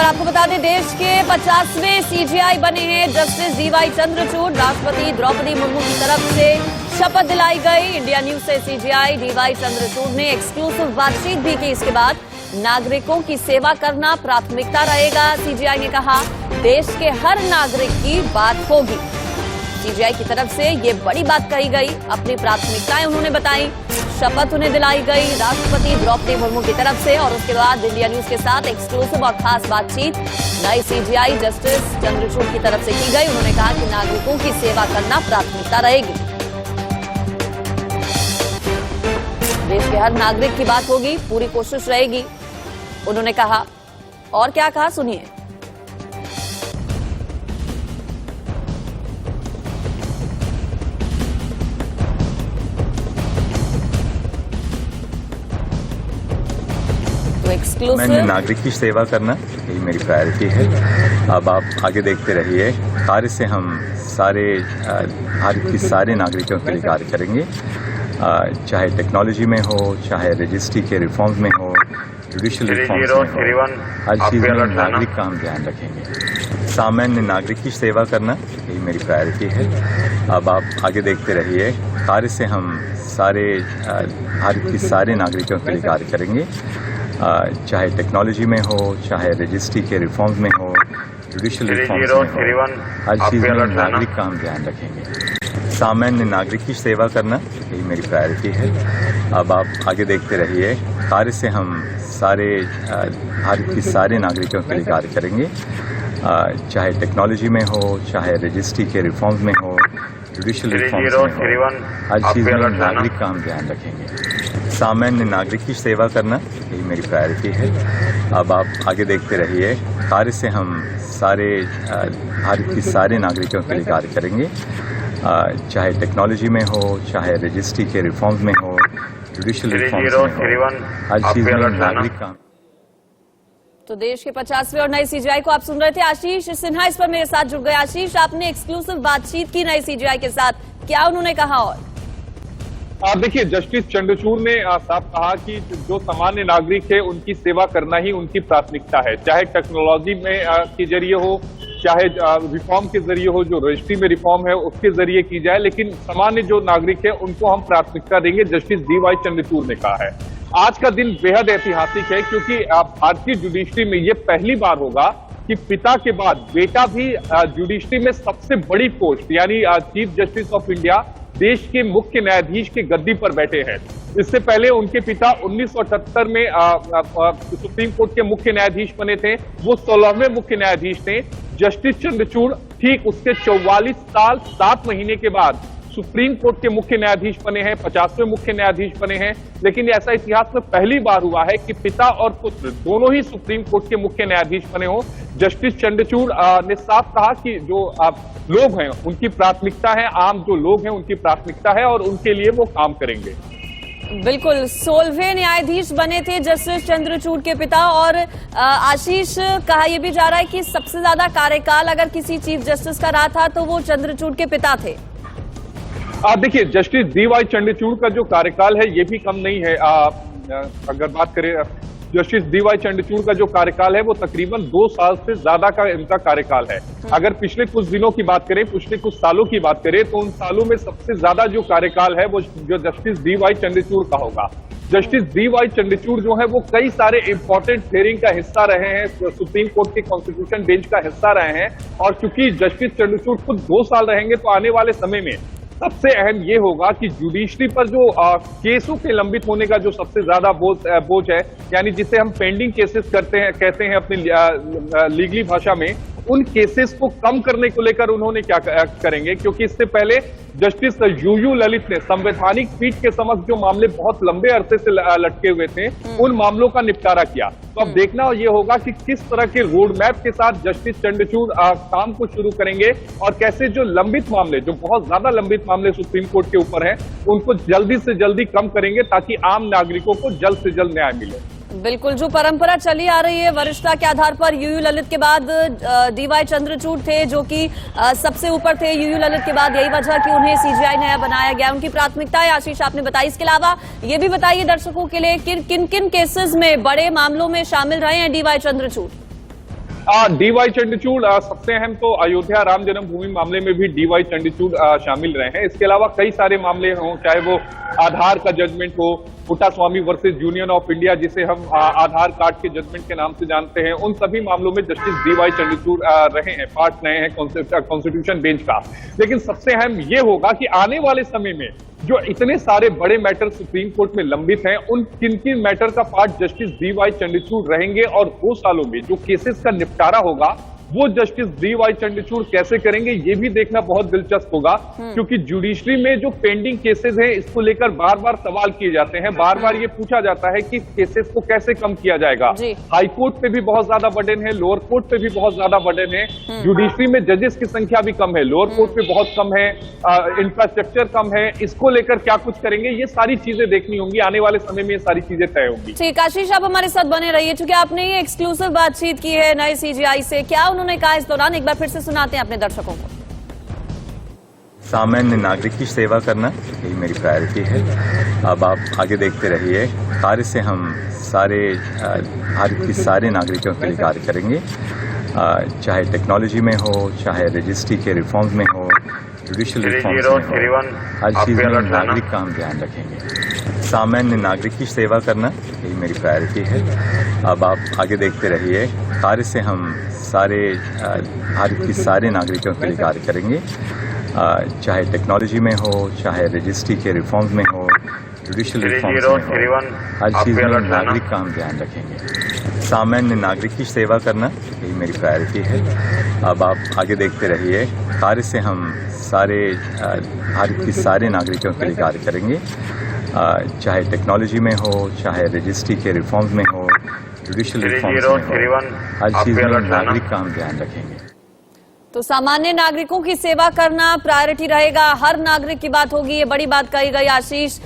आपको बता दें, देश के 50वें सीजेआई बने हैं जस्टिस डीवाई चंद्रचूड़। राष्ट्रपति द्रौपदी मुर्मू की तरफ से शपथ दिलाई गई। इंडिया न्यूज से सीजेआई डीवाई चंद्रचूड़ ने एक्सक्लूसिव बातचीत भी की। इसके बाद नागरिकों की सेवा करना प्राथमिकता रहेगा। सीजेआई ने कहा, देश के हर नागरिक की बात होगी। सीजेआई की तरफ से ये बड़ी बात कही गई। अपनी प्राथमिकताएं उन्होंने बताई, शपथ उन्हें दिलाई गई राष्ट्रपति द्रौपदी मुर्मू की तरफ से। और उसके बाद इंडिया न्यूज के साथ एक्सक्लूसिव और खास बातचीत नई सीजेआई जस्टिस चंद्रचूड़ की तरफ से की गई। उन्होंने कहा कि नागरिकों की सेवा करना प्राथमिकता रहेगी। देश के हर नागरिक की बात होगी, पूरी कोशिश रहेगी, उन्होंने कहा। और क्या कहा, सुनिए। मैंने नागरिक की सेवा करना, यही मेरी प्रायोरिटी है। अब आप आगे देखते रहिए, कार्य से हम सारे भारत की सारे नागरिकों के लिए कार्य करेंगे, चाहे टेक्नोलॉजी में हो, चाहे रजिस्ट्री के रिफॉर्म्स में हो, जुडिशियल रिफॉर्म्स में हो, हर चीज़ में नागरिक का हम ध्यान रखेंगे। सामान्य नागरिक की सेवा करना, यही मेरी प्रायोरिटी है। अब आप आगे देखते रहिए, कार्य से हम सारे भारत की सारे नागरिकों के लिए कार्य करेंगे, चाहे टेक्नोलॉजी में हो, चाहे रजिस्ट्री के रिफॉर्म्स में हो, जुडिशियल रिफॉर्म्स में हो, हर चीज़ में नागरिक का हम ध्यान रखेंगे। सामान्य नागरिक की सेवा करना, यही मेरी प्रायोरिटी है। अब आप आगे देखते रहिए, कार्य से हम सारे भारत की सारे नागरिकों के लिए कार्य करेंगे, चाहे टेक्नोलॉजी में हो, चाहे रजिस्ट्री के रिफॉर्म्स में हो, जुडिशियल रिफॉर्म्स में हो, हर चीज़ में नागरिक का हम ध्यान रखेंगे। सामान्य नागरिक की सेवा करना, यही मेरी प्रायोरिटी है। अब आप आगे देखते रहिए, कार्य से हम सारे भारत की सारे नागरिकों के लिए कार्य करेंगे, चाहे टेक्नोलॉजी में हो, चाहे रजिस्ट्री के रिफॉर्म्स में हो, जुडिशियल रिफॉर्म्स में हो, हर चीज़ में नागरिक का। तो देश के 50वें और नई सीजेआई को आप सुन रहे थे। आशीष सिन्हा इस पर मेरे साथ जुड़ गए। आशीष, आपने एक्सक्लूसिव बातचीत की नई सीजेआई के साथ, क्या उन्होंने कहा? और देखिए, जस्टिस चंद्रचूड़ ने साफ कहा कि जो सामान्य नागरिक है उनकी सेवा करना ही उनकी प्राथमिकता है, चाहे टेक्नोलॉजी में के जरिए हो, चाहे रिफॉर्म के जरिए हो, जो रजिस्ट्री में रिफॉर्म है उसके जरिए की जाए, लेकिन सामान्य जो नागरिक है उनको हम प्राथमिकता देंगे, जस्टिस डीवाई चंद्रचूड़ ने कहा है। आज का दिन बेहद ऐतिहासिक है, क्योंकि भारतीय जुडिशरी में ये पहली बार होगा कि पिता के बाद बेटा भी जुडिशरी में सबसे बड़ी पोस्ट यानी चीफ जस्टिस ऑफ इंडिया, देश के मुख्य न्यायाधीश के गद्दी पर बैठे हैं। इससे पहले उनके पिता 1978 में सुप्रीम कोर्ट के मुख्य न्यायाधीश बने थे, वो 16वें मुख्य न्यायाधीश थे। जस्टिस चंद्रचूड़ ठीक उसके 44 साल 7 महीने के बाद सुप्रीम कोर्ट के मुख्य न्यायाधीश बने हैं, 50वें मुख्य न्यायाधीश बने हैं। लेकिन ऐसा इतिहास में पहली बार हुआ है कि पिता और पुत्र दोनों ही सुप्रीम कोर्ट के मुख्य न्यायाधीश बने हो। जस्टिस चंद्रचूड़ ने साफ कहा कि जो लोग हैं उनकी प्राथमिकता है, आम जो लोग हैं उनकी प्राथमिकता है और उनके लिए वो काम करेंगे। बिल्कुल, 16वें न्यायाधीश बने थे जस्टिस चंद्रचूड़ के पिता। और आशीष, कहा यह भी जा रहा है कि सबसे ज्यादा कार्यकाल अगर किसी चीफ जस्टिस का रहा था तो वो चंद्रचूड़ के पिता थे। देखिए, जस्टिस डीवाई चंद्रचूड़ का जो कार्यकाल है ये भी कम नहीं है। अगर बात करें जस्टिस डीवाई चंद्रचूड़ का जो कार्यकाल है वो तकरीबन 2 साल से ज्यादा का इनका कार्यकाल है। अगर पिछले कुछ दिनों की बात करें, पिछले कुछ सालों की बात करें, तो उन सालों में सबसे ज्यादा जो कार्यकाल है वो जो जस्टिस डीवाई चंद्रचूड़ का होगा। जस्टिस डीवाई चंद्रचूड़ जो है वो कई सारे इंपॉर्टेंट हियरिंग का हिस्सा रहे हैं, सुप्रीम कोर्ट के कॉन्स्टिट्यूशन बेंच का हिस्सा रहे हैं। और चूंकि जस्टिस चंद्रचूड़ खुद 2 साल रहेंगे, तो आने वाले समय में सबसे अहम ये होगा कि जुडिशरी पर जो केसों के लंबित होने का जो सबसे ज्यादा बोझ है, यानी जिसे हम पेंडिंग केसेस कहते हैं अपनी लीगली भाषा में, उन केसेस को कम करने को लेकर उन्होंने क्या करेंगे। क्योंकि इससे पहले जस्टिस यूयू ललित ने संवैधानिक पीठ के समक्ष जो मामले बहुत लंबे अरसे से लटके हुए थे, उन मामलों का निपटारा किया। तो अब देखना ये होगा कि किस तरह के रोड मैप के साथ जस्टिस चंद्रचूड़ काम को शुरू करेंगे और कैसे जो लंबित मामले, जो बहुत ज्यादा लंबित मामले सुप्रीम कोर्ट के ऊपर हैं, उनको जल्दी से जल्दी कम करेंगे, ताकि आम नागरिकों को जल्द से जल्द न्याय मिले। बिल्कुल, जो परंपरा चली आ रही है वरिष्ठता के आधार पर, यूयू ललित के बाद डीवाई चंद्रचूड़ थे जो कि सबसे ऊपर थे। यूयू ललित के बाद यही वजह कि उन्हें सीजेआई नया बनाया गया। उनकी प्राथमिकताएं आशीष आपने बताई। इसके अलावा ये भी बताइए दर्शकों के लिए कि किन किन केसेस में, बड़े मामलों में शामिल रहे हैं डीवाई चंद्रचूड़? डीवाई चंद्रचूड़ सबसे अहम तो अयोध्या राम जन्मभूमि मामले में भी डीवाई चंद्रचूड़ शामिल रहे हैं। इसके अलावा कई सारे मामले हों, चाहे वो आधार का जजमेंट हो, Puttaswamy versus union of India जिसे हम आधार कार्ड के जजमेंट के नाम से जानते हैं, उन सभी मामलों में जस्टिस डीवाई चंद्रचूड़ रहे हैं, पार्ट रहे हैं कॉन्स्टिट्यूशन बेंच का। लेकिन सबसे अहम ये होगा कि आने वाले समय में जो इतने सारे बड़े मैटर सुप्रीम कोर्ट में लंबित हैं, उन किन किन मैटर का पार्ट जस्टिस डीवाई चंद्रचूड़ रहेंगे और 2 सालों में जो केसेस का निपटारा होगा वो जस्टिस डीवाई चंद्रचूड़ कैसे करेंगे, ये भी देखना बहुत दिलचस्प होगा। क्योंकि जुडिशरी में जो पेंडिंग केसेस हैं इसको लेकर बार बार सवाल किए जाते हैं, बार बार ये पूछा जाता है कि केसेस को कैसे कम किया जाएगा। हाई कोर्ट पे भी बहुत ज्यादा बर्डन है, लोअर कोर्ट पे भी बहुत ज्यादा बर्डन है, जुडिशरी में जजेस की संख्या भी कम है, लोअर कोर्ट पे बहुत कम है, इंफ्रास्ट्रक्चर कम है, इसको लेकर क्या कुछ करेंगे, ये सारी चीजें देखनी होंगी। आने वाले समय में ये सारी चीजें तय होंगी। ठीक, आशीष आप हमारे साथ बने रहिए, चूंकि आपने ये एक्सक्लूसिव बातचीत की है नए सीजीआई से, क्या उन्होंने कहा इस दौरान, एक बार फिर से सुनाते हैं अपने दर्शकों को। सामान्य नागरिक की सेवा करना यही मेरी प्रायोरिटी है। अब आप आगे देखते रहिए, कार्य से हम सारे भारत की सारे नागरिकों के लिए कार्य करेंगे, चाहे टेक्नोलॉजी में हो, चाहे रजिस्ट्री के रिफॉर्म्स में हो, जुडिशियल रिफॉर्म्स में हो, हर चीज़ में नागरिक का हम ध्यान रखेंगे। सामान्य नागरिक की सेवा करना यही मेरी प्रायोरिटी है। अब आप आगे देखते रहिए, कार्य से हम सारे भारत की सारे नागरिकों के लिए कार्य करेंगे, चाहे टेक्नोलॉजी में हो, चाहे रजिस्ट्री के रिफॉर्म्स में हो, जुडिशियल रिफॉर्म्स में हो, हर चीज़ में नागरिक का हम ध्यान रखेंगे। सामान्य नागरिक की सेवा करना यही मेरी प्रायोरिटी है। अब आप आगे देखते रहिए, कार्य से हम सारे भारत की सारे नागरिकों के लिए कार्य करेंगे, चाहे टेक्नोलॉजी में हो, चाहे रजिस्ट्री के रिफॉर्म्स में हो, जुडिशियल रिफॉर्म्स में हो, हर चीज़ में नागरिक का हम ध्यान रखेंगे। तो सामान्य नागरिकों की सेवा करना प्रायोरिटी रहेगा, हर नागरिक की बात होगी, ये बड़ी बात कही गई आशीष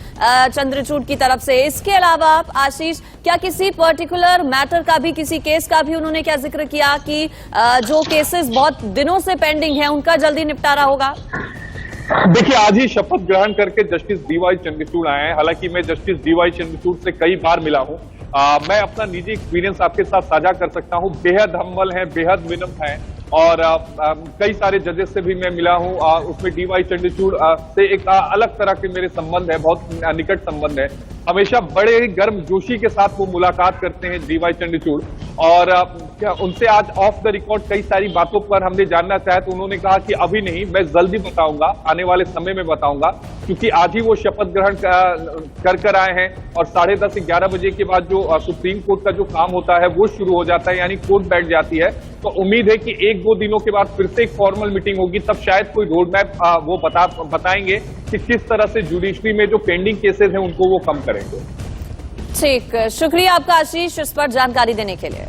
चंद्रचूड़ की तरफ से। इसके अलावा आशीष, क्या किसी पर्टिकुलर मैटर का भी, किसी केस का भी उन्होंने क्या जिक्र किया कि जो केसेस बहुत दिनों से पेंडिंग है उनका जल्दी निपटारा होगा? देखिए, आज ही शपथ ग्रहण करके जस्टिस डीवाई चंद्रचूड़ आए हैं। हालांकि मैं जस्टिस डीवाई चंद्रचूड़ से कई बार मिला हूं, मैं अपना निजी एक्सपीरियंस आपके साथ साझा कर सकता हूं। बेहद हम्बल हैं, बेहद विनम्र हैं और कई सारे जजेस से भी मैं मिला हूं, उसमें डीवाई चंद्रचूड़ से एक अलग तरह के मेरे संबंध है, बहुत निकट संबंध है। हमेशा बड़े गर्म जोशी के साथ वो मुलाकात करते हैं डीवाई चंद्रचूड़, और क्या उनसे आज ऑफ द रिकॉर्ड कई सारी बातों पर हमने जानना चाहा तो उन्होंने कहा कि अभी नहीं, मैं जल्दी बताऊंगा, आने वाले समय में बताऊंगा, क्योंकि आज ही वो शपथ ग्रहण कर आए हैं और 10:30 11 बजे के बाद जो सुप्रीम कोर्ट का जो काम होता है वो शुरू हो जाता है, यानी कोर्ट बैठ जाती है। तो उम्मीद है कि 1-2 दिनों के बाद फिर से एक फॉर्मल मीटिंग होगी, तब शायद कोई रोड मैप वो बताएंगे कि किस तरह से जुडिशरी में जो पेंडिंग केसेस हैं उनको वो कम करेंगे। ठीक, शुक्रिया आपका आशीष इस पर जानकारी देने के लिए।